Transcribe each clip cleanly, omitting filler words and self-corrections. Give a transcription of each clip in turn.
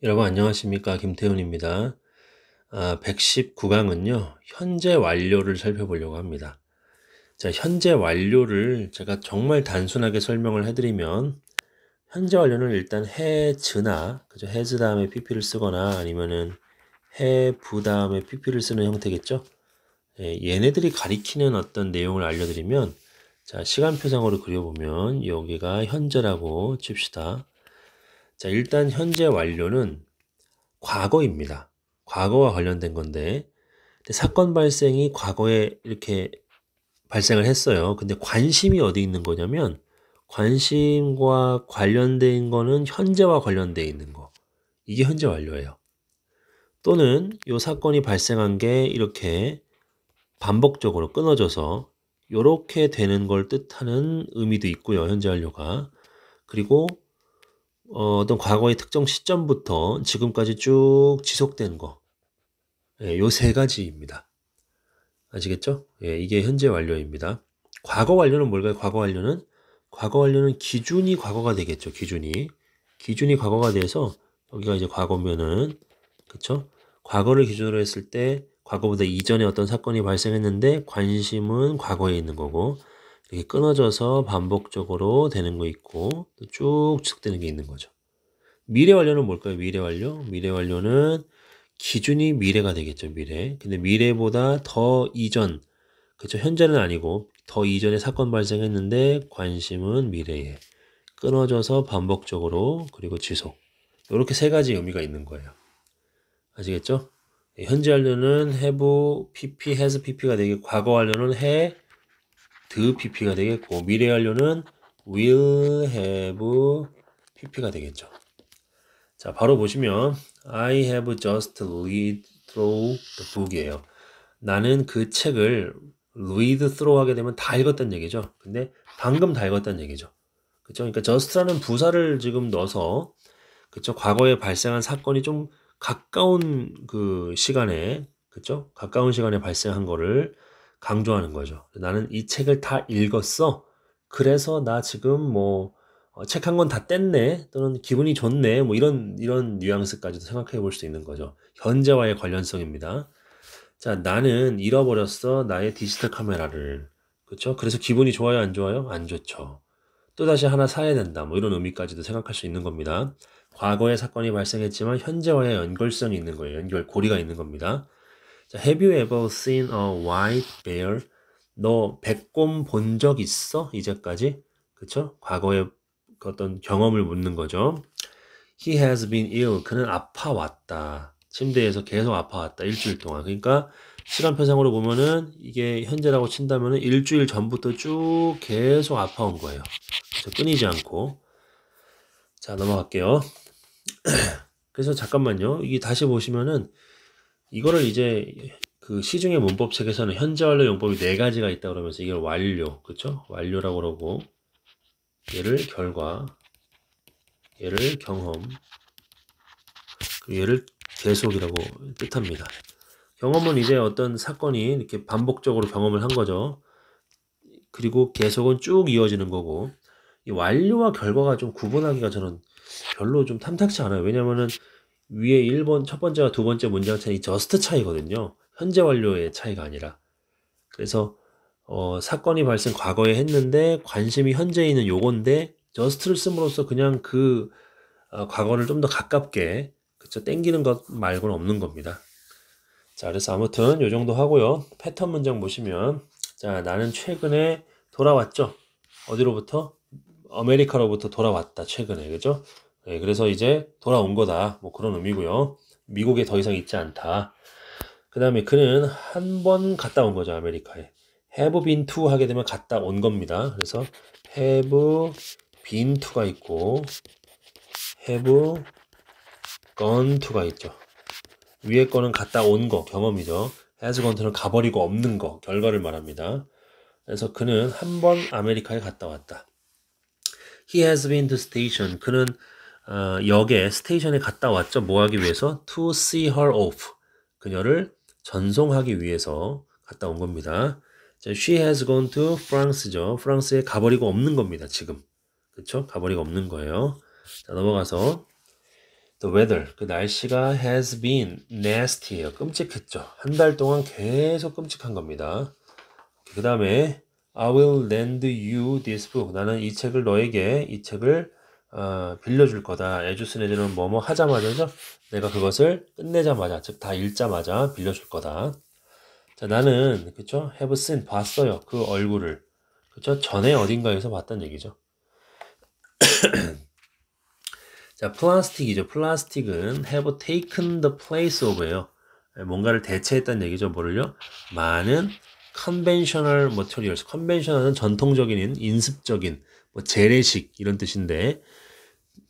여러분 안녕하십니까, 김태훈입니다. 119강은요 현재 완료를 살펴보려고 합니다. 자, 현재 완료를 제가 정말 단순하게 설명을 해드리면, 현재 완료는 일단 has나, 그죠? has 다음에 pp를 쓰거나 아니면은 have 다음에 pp를 쓰는 형태겠죠. 얘네들이 가리키는 어떤 내용을 알려드리면, 자, 시간표상으로 그려보면 여기가 현재라고 칩시다. 자, 일단 현재 완료는 과거입니다. 과거와 관련된 건데, 근데 사건 발생이 과거에 이렇게 발생을 했어요. 근데 관심이 어디 있는 거냐면, 관심과 관련된 거는 현재와 관련돼 있는 거. 이게 현재 완료예요. 또는 이 사건이 발생한 게 이렇게 반복적으로 끊어져서 이렇게 되는 걸 뜻하는 의미도 있고요. 현재 완료가. 그리고 어떤 과거의 특정 시점부터 지금까지 쭉 지속된 거. 요 세 가지입니다. 아시겠죠? 이게 현재 완료입니다. 과거 완료는 뭘까요? 과거 완료는 기준이 과거가 되겠죠. 기준이 과거가 돼서 여기가 이제 과거면은, 그쵸? 과거를 기준으로 했을 때 과거보다 이전에 어떤 사건이 발생했는데 관심은 과거에 있는 거고, 이렇게 끊어져서 반복적으로 되는 거 있고 또 쭉 지속되는 게 있는 거죠. 미래 완료는 뭘까요? 미래 완료는 기준이 미래가 되겠죠. 근데 미래보다 더 이전, 그쵸? 현재는 아니고 더 이전에 사건 발생했는데 관심은 미래에. 끊어져서 반복적으로, 그리고 지속. 이렇게 세 가지 의미가 있는 거예요. 아시겠죠? 현재 완료는 have, pp, has, pp가 되겠고, 과거 완료는 had, pp가 되겠고, 미래 완료는 will have, pp가 되겠죠. 자, 바로 보시면 I have just read through the book이에요. 나는 그 책을 read through 하게 되면 다 읽었다는 얘기죠. 근데 방금 다 읽었다는 얘기죠. 그쵸? 그러니까 just라는 부사를 지금 넣어서, 그쵸? 과거에 발생한 사건이 좀 가까운 그 시간에, 그쵸? 가까운 시간에 발생한 거를 강조하는 거죠. 나는 이 책을 다 읽었어. 그래서 나 지금 뭐 책 한 권 다 뗐네, 또는 기분이 좋네, 뭐 이런 뉘앙스까지도 생각해 볼 수 있는 거죠. 현재와의 관련성입니다. 자, 나는 잃어버렸어, 나의 디지털 카메라를. 그쵸? 그래서 기분이 좋아요, 안 좋아요? 안 좋죠. 또다시 하나 사야 된다, 뭐 이런 의미까지도 생각할 수 있는 겁니다. 과거에 사건이 발생했지만 현재와의 연결성이 있는 거예요. 연결고리가 있는 겁니다. 자, Have you ever seen a white bear? 너 백곰 본 적 있어? 이제까지? 그쵸? 과거의 그 어떤 경험을 묻는 거죠. He has been ill. 그는 아파왔다. 침대에서 계속 아파왔다. 일주일 동안. 그러니까 시간표상으로 보면은 이게 현재라고 친다면은 일주일 전부터 쭉 계속 아파온 거예요. 그래서 끊이지 않고. 자, 넘어갈게요. 그래서 잠깐만요. 이게 다시 보시면은 이거를 이제 그 시중의 문법 책에서는 현재 완료 용법이 네 가지가 있다 그러면서 이걸 완료, 그쵸? 완료라고 그러고, 얘를 결과, 얘를 경험, 그리고 얘를 계속이라고 뜻합니다. 경험은 이제 어떤 사건이 이렇게 반복적으로 경험을 한 거죠. 그리고 계속은 쭉 이어지는 거고, 이 완료와 결과가 좀 구분하기가 저는 별로 좀 탐탁치 않아요. 왜냐면은 위에 1번, 첫 번째와 두 번째 문장 차이 저스트 차이거든요. 현재 완료의 차이가 아니라. 그래서 사건이 발생 과거에 했는데 관심이 현재에 있는 요건데, 저스트를 씀으로써 그냥 그 과거를 좀 더 가깝게, 그쵸, 땡기는 것 말고는 없는 겁니다. 자, 그래서 아무튼 요 정도 하고요. 패턴 문장 보시면, 자, 나는 최근에 돌아왔죠. 어디로부터? 아메리카로부터 돌아왔다, 최근에. 그죠? 네, 그래서 이제 돌아온 거다, 뭐 그런 의미고요. 미국에 더 이상 있지 않다. 그 다음에 그는 한 번 갔다 온 거죠, 아메리카에. have been to 하게 되면 갔다 온 겁니다. 그래서 have been to가 있고 have gone to가 있죠. 위에 거는 갔다 온 거, 경험이죠. has gone to는 가버리고 없는 거, 결과를 말합니다. 그래서 그는 한 번 아메리카에 갔다 왔다. He has been to station. 그는 역에, 스테이션에 갔다 왔죠. 뭐 하기 위해서? To see her off. 그녀를 전송하기 위해서 갔다 온 겁니다. 자, she has gone to France죠. 프랑스에 가버리고 없는 겁니다. 지금. 그쵸? 가버리고 없는 거예요. 자, 넘어가서 The weather, 그 날씨가 has been nasty예요. 끔찍했죠. 한 달 동안 계속 끔찍한 겁니다. 그 다음에 I will lend you this book. 나는 이 책을 너에게 이 책을 빌려줄 거다. as soon as는 뭐뭐 하자마자죠. 내가 그것을 끝내자마자, 즉 다 읽자마자 빌려줄 거다. 자, 나는 그쵸? have seen 봤어요. 그 얼굴을. 그쵸? 전에 어딘가에서 봤단 얘기죠. 자, 플라스틱이죠. 플라스틱은 have taken the place of예요. 뭔가를 대체했다는 얘기죠. 뭐를요? 많은 conventional materials. conventional은 전통적인, 인습적인, 뭐 재래식 이런 뜻인데,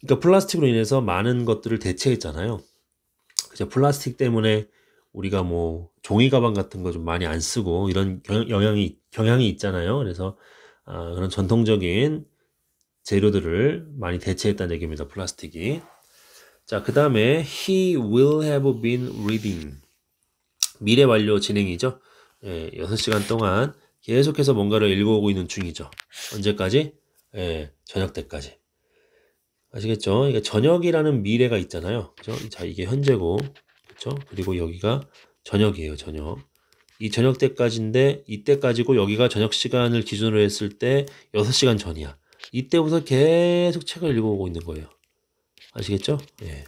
그러니까 플라스틱으로 인해서 많은 것들을 대체했잖아요. 그죠? 플라스틱 때문에 우리가 뭐 종이 가방 같은 거 좀 많이 안 쓰고 이런 경향이 있잖아요. 그래서 그런 전통적인 재료들을 많이 대체했다는 얘기입니다. 플라스틱이. 자, 그 다음에 he will have been reading. 미래 완료 진행이죠. 예, 6시간 동안 계속해서 뭔가를 읽어오고 있는 중이죠. 언제까지? 예, 저녁 때까지. 아시겠죠? 이게 저녁이라는 미래가 있잖아요. 그죠? 자, 이게 현재고, 그죠? 그리고 여기가 저녁이에요, 저녁. 이 저녁 때까지인데, 이때까지고 여기가 저녁 시간을 기준으로 했을 때 6시간 전이야. 이때부터 계속 책을 읽어오고 있는 거예요. 아시겠죠? 예.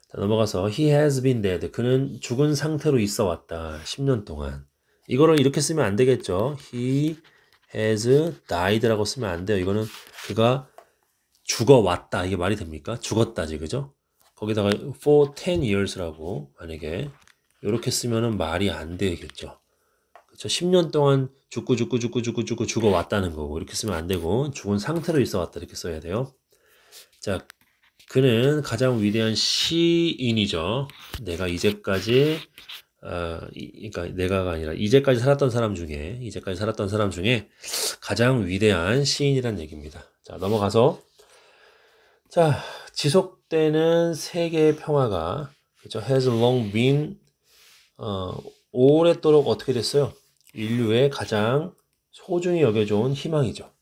자, 넘어가서 he has been dead. 그는 죽은 상태로 있어 왔다. 10년 동안. 이거를 이렇게 쓰면 안 되겠죠? he has died라고 쓰면 안 돼요. 이거는 그가 죽어왔다. 이게 말이 됩니까? 죽었다지, 그죠? 거기다가 for 10 years라고 만약에 이렇게 쓰면은 말이 안 되겠죠. 그쵸? 10년 동안 죽어왔다는 거고 이렇게 쓰면 안 되고 죽은 상태로 있어 왔다 이렇게 써야 돼요. 자, 그는 가장 위대한 시인이죠. 내가 이제까지 그러니까 내가가 아니라 이제까지 살았던 사람 중에 가장 위대한 시인이란 얘기입니다. 자, 넘어가서 자, 지속되는 세계의 평화가 그죠? has long been 오랫도록 어떻게 됐어요? 인류의 가장 소중히 여겨져온 희망이죠.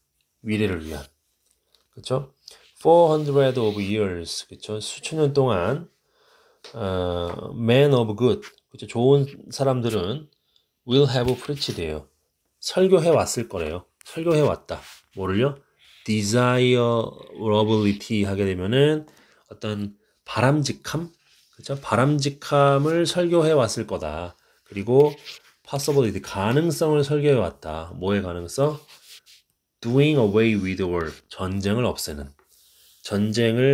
미래를 위한. 그렇죠? 400 of years. 그렇죠? 수천 년 동안 man of good. 그렇죠? 좋은 사람들은 will have preached. 설교해 왔을 거래요. 설교해 왔다. 뭐를요? desirability 하게 되면은 어떤 바람직함, 그렇죠? 바람직함을 설교해 왔을 거다. 그리고 possibility 가능성을 설교해 왔다. 뭐의 가능성? doing away with war 전쟁을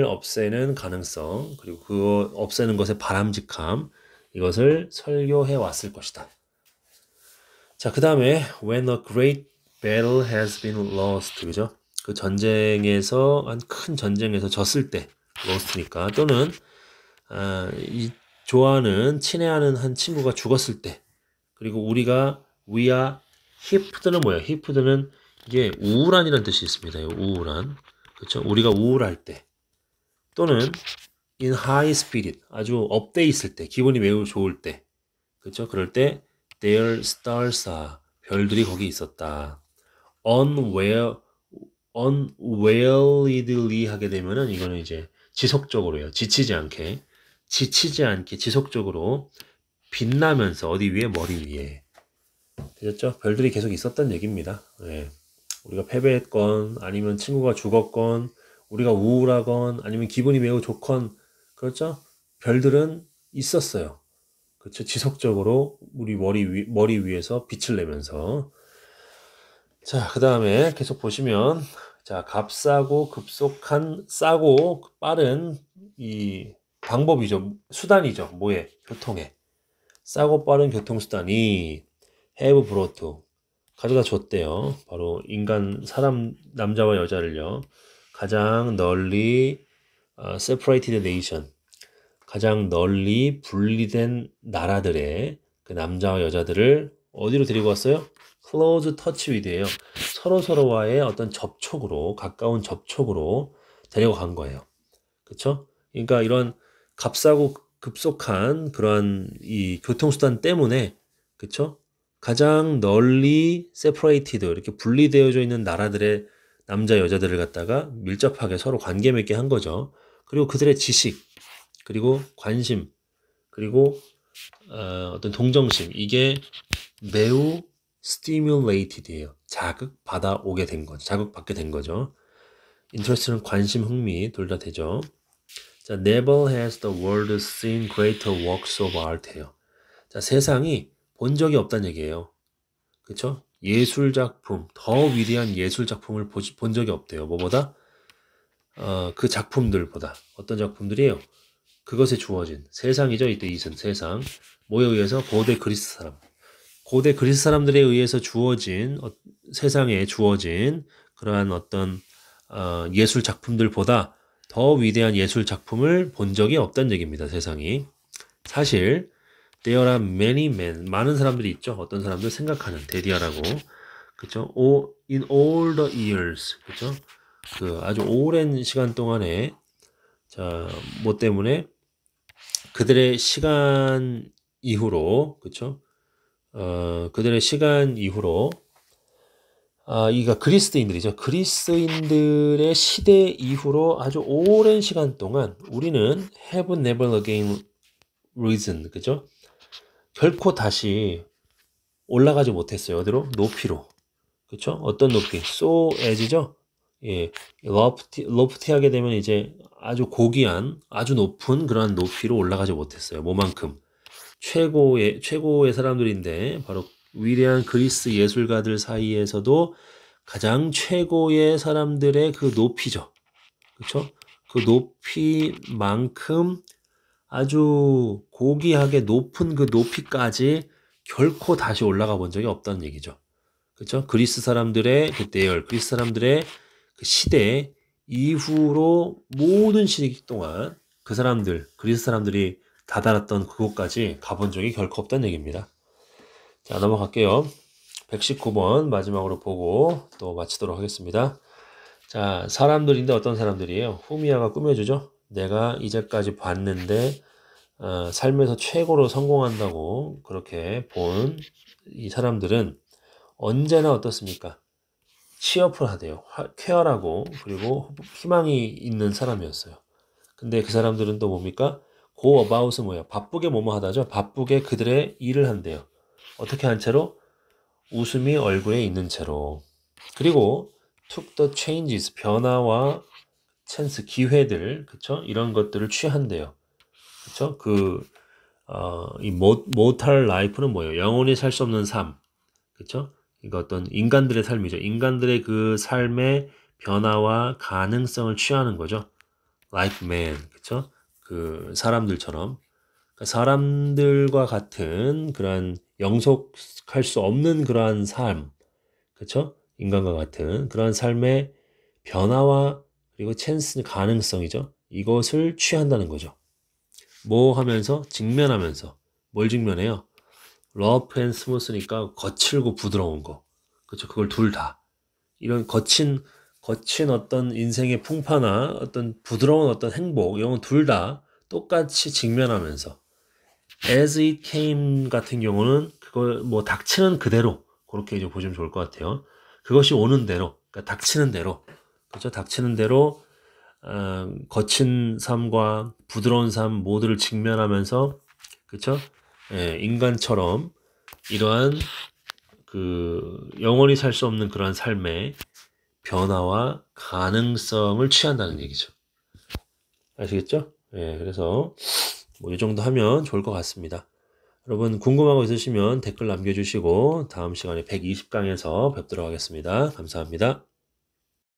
없애는 가능성 그리고 그거 없애는 것의 바람직함 이것을 설교해 왔을 것이다. 자, 그 다음에 when a great battle has been lost 그죠? 그 전쟁에서 한 큰 전쟁에서 졌을 때 lost니까 또는 좋아하는 친애하는 한 친구가 죽었을 때 그리고 우리가 we are hipped는 뭐예요? hipped는 이게 우울한이라는 뜻이 있습니다. 우울한 그렇죠? 우리가 우울할 때 또는 in high spirit 아주 업돼 있을 때 기분이 매우 좋을 때 그렇죠? 그럴 때 their stars are 별들이 거기 있었다. unweiledly 하게 되면은 이거는 이제 지속적으로요. 지치지 않게 지속적으로 빛나면서 어디 위에 머리 위에 되셨죠? 별들이 계속 있었던 얘기입니다. 예. 우리가 패배했건 아니면 친구가 죽었건 우리가 우울하건 아니면 기분이 매우 좋건 그렇죠? 별들은 있었어요. 그렇죠? 지속적으로 우리 머리 위에서 빛을 내면서 자, 그 다음에 계속 보시면 자, 값싸고 급속한 싸고 빠른 이 방법이죠. 수단이죠. 뭐에? 교통에. 싸고 빠른 교통수단이 have brought 가져다 줬대요. 바로 사람 남자와 여자를요. 가장 널리 separated nation 가장 널리 분리된 나라들의 그 남자와 여자들을 어디로 데리고 왔어요? close touch with예요. 서로서로와의 어떤 접촉으로 가까운 접촉으로 데려간 거예요. 그렇죠? 그러니까 이런 값싸고 급속한 그러한 이 교통수단 때문에 그렇죠? 가장 널리 separated 이렇게 분리되어져 있는 나라들의 남자 여자들을 갖다가 밀접하게 서로 관계 맺게 한 거죠. 그리고 그들의 지식 그리고 관심, 그리고 어떤 동정심, 이게 매우 stimulated이에요. 자극받아 오게 된 거죠. 자극받게 된 거죠. interest는 관심, 흥미 둘 다 되죠. 자, never has the world seen greater works of art예요. 자, 세상이 본 적이 없다는 얘기예요. 그렇죠? 예술 작품, 더 위대한 예술 작품을 본 적이 없대요. 뭐보다? 그 작품들보다. 어떤 작품들이에요? 그것에 주어진 세상이죠. 이때 이슨 세상. 뭐에 의해서? 고대 그리스 사람. 고대 그리스 사람들에 의해서 주어진 세상에 주어진 그러한 어떤 예술 작품들보다 더 위대한 예술 작품을 본 적이 없다는 얘기입니다. 세상이. 사실 there are many men, 많은 사람들이 있죠. 어떤 사람들 생각하는 데디아라고. 그렇죠? In all the years. 그렇죠? 그 아주 오랜 시간 동안에 자, 뭐 때문에 그들의 시간 이후로 그렇죠? 그들의 시간 이후로 이가 그리스인들이죠. 그리스인들의 시대 이후로 아주 오랜 시간 동안 우리는 have never again risen, 그죠? 결코 다시 올라가지 못했어요. 어디로? 높이로. 그쵸? 어떤 높이? so as죠? 예, lofty하게 되면 이제 아주 고귀한, 아주 높은 그러한 높이로 올라가지 못했어요. 뭐만큼? 최고의 사람들인데, 바로 위대한 그리스 예술가들 사이에서도 가장 최고의 사람들의 그 높이죠. 그쵸? 그 높이만큼 아주 고귀하게 높은 그 높이까지 결코 다시 올라가 본 적이 없다는 얘기죠. 그렇죠? 그리스 사람들의 그리스 사람들의 그 시대 이후로 모든 시기 동안 그 사람들, 그리스 사람들이 다다랐던 그곳까지 가본 적이 결코 없다는 얘기입니다. 자, 넘어갈게요. 119번 마지막으로 보고 또 마치도록 하겠습니다. 자, 사람들인데 어떤 사람들이에요? 후미야가 꾸며주죠. 내가 이제까지 봤는데 삶에서 최고로 성공한다고 그렇게 본 이 사람들은 언제나 어떻습니까? 치어풀하대요. 쾌활하고 그리고 희망이 있는 사람이었어요. 근데 그 사람들은 또 뭡니까? go about은 뭐예요? 바쁘게 뭐뭐 하다죠. 바쁘게 그들의 일을 한대요. 어떻게 한 채로? 웃음이 얼굴에 있는 채로. 그리고 took the changes, 변화와 찬스, 기회들, 그쵸? 이런 것들을 취한대요. 그쵸? 이 mortal life는 뭐예요? 영원히 살 수 없는 삶. 그쵸? 이거 어떤 인간들의 삶이죠. 인간들의 그 삶의 변화와 가능성을 취하는 거죠. Like man. 그쵸? 그 사람들처럼. 그러니까 사람들과 같은 그러한 영속할 수 없는 그러한 삶. 그쵸? 인간과 같은 그러한 삶의 변화와 그리고 찬스, 가능성이죠. 이것을 취한다는 거죠. 뭐 하면서? 직면하면서. 뭘 직면해요? 러프 앤 스무스니까 거칠고 부드러운 거. 그렇죠? 그걸 둘 다. 이런 거친 어떤 인생의 풍파나 어떤 부드러운 어떤 행복, 이런 건 둘 다 똑같이 직면하면서. as it came 같은 경우는 그걸 뭐 닥치는 그대로 그렇게 이제 보시면 좋을 것 같아요. 그것이 오는 대로, 그러니까 닥치는 대로. 그렇죠? 닥치는 대로 거친 삶과 부드러운 삶 모두를 직면하면서 그렇죠? 예, 인간처럼 이러한 그 영원히 살 수 없는 그러한 삶의 변화와 가능성을 취한다는 얘기죠. 아시겠죠? 예, 그래서 뭐 이 정도 하면 좋을 것 같습니다. 여러분 궁금한 거 있으시면 댓글 남겨주시고 다음 시간에 120강에서 뵙도록 하겠습니다. 감사합니다.